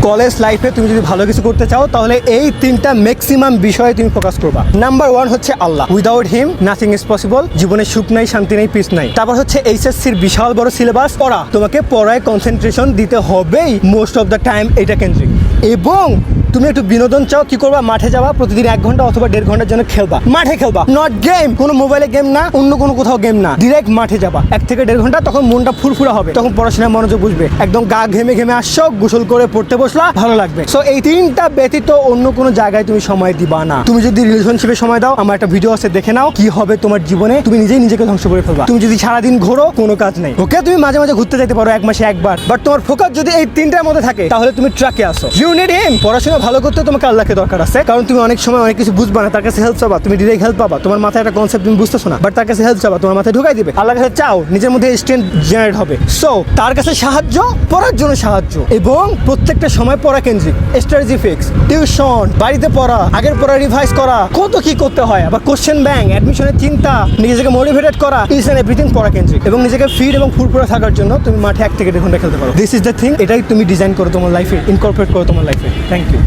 College লাইফে তুমি যদি ভালো কিছু করতে চাও তাহলে এই তিনটা ম্যাক্সিমাম বিষয়ে তুমি ফোকাস করবা। নাম্বার 1 হচ্ছে Allah. Without him nothing is possible. জীবনে সুখ নাই, শান্তি নেই, পিস নাই। তারপর হচ্ছে এইচএসসির বিশাল বড় সিলেবাস পড়া, তোমাকে পড়ায় কনসেন্ট্রেশন দিতে হবেই মোস্ট অফ দ্য টাইম, এটা কেন্দ্রিক। এবং তুমি একটু বিনোদন চাও, কি করবা? মাঠে যাবা, প্রতিদিন 1 ঘন্টা অথবা 1.5 ঘন্টার জন্য খেলবা, মাঠে খেলবা, নট গেম, কোনো মোবাইলে গেম না, অন্য কোনো কোথাও গেম না, ডিরেক্ট মাঠে যাবা 1 থেকে 1.5 ঘন্টা। তখন মনটা ফুরফুরা হবে, তখন পড়াশোনায় মনোযোগ বুঝবে। একদম গা ঘেমে ঘেমে আসছো, গোসল করে পড়তে বসলা, ভালো লাগবে। সো এই তিনটা ব্যতীত অন্য কোনো জায়গায় তুমি সময় দিবা না। তুমি যদি রিলেশনশিপে সময় দাও, আমার একটা ভিডিও আছে, দেখে নাও কি হবে তোমার জীবনে। তুমি নিজেই নিজেকে ধ্বংস করে ফেলবা। তুমি যদি সারাদিন ঘোরো, কোনো কাজ নেই। ওকে, তুমি মাঝে মাঝে ঘুরতে যেতে পারো 1 মাসে 1 বার, বাট তোমার ফোকাস যদি এই তিনটার মধ্যে থাকে তাহলে তুমি ট্র্যাকে আসো। You need him. পড়াশোনা ভালো করতে তোমাকে আল্লাহকে দরকার আছে, কারণ তুমি অনেক সময় অনেক কিছু বুঝবা না, তার কাছে হেল্প চাবা, তুমি ডিরেক্ট হেল্প পাবা। তোমার মাথায় একটা কনসেপ্ট তুমি বুঝতেছো না, বাট তার কাছে হেল্প চাবা, তোমার মাথায় ঢুকাই দিবে। আল্লাহর কাছে চাও, নিজের মধ্যে স্ট্রেংথ জেনারেট হবে। সো তার কাছে সাহায্য, পড়ার জন্য সাহায্য, এবং প্রত্যেকটা সময় পড়া কেন্দ্রিক। স্ট্র্যাটেজি ফিক্স, টিউশন, বাড়িতে পড়া, আগের পড়া রিভাইজ করা, কত কি করতে হয়। আবার কোশ্চেন ব্যাংক, অ্যাডমিশনের চিন্তা, নিজেকে মোটিভেটেড করা, ইজ এন্ড এভরিথিং পড়া কেন্দ্রিক। এবং নিজেকে ফিট এবং ফুরফুরে থাকার জন্য তুমি মাঠে 1 থেকে 1.5 ঘন্টা খেলতে পারো। This is the thing. এটাই তুমি ডিজাইন করো তোমার লাইফে, ইনকর্পোরেট করো তোমার লাইফে। Thank you.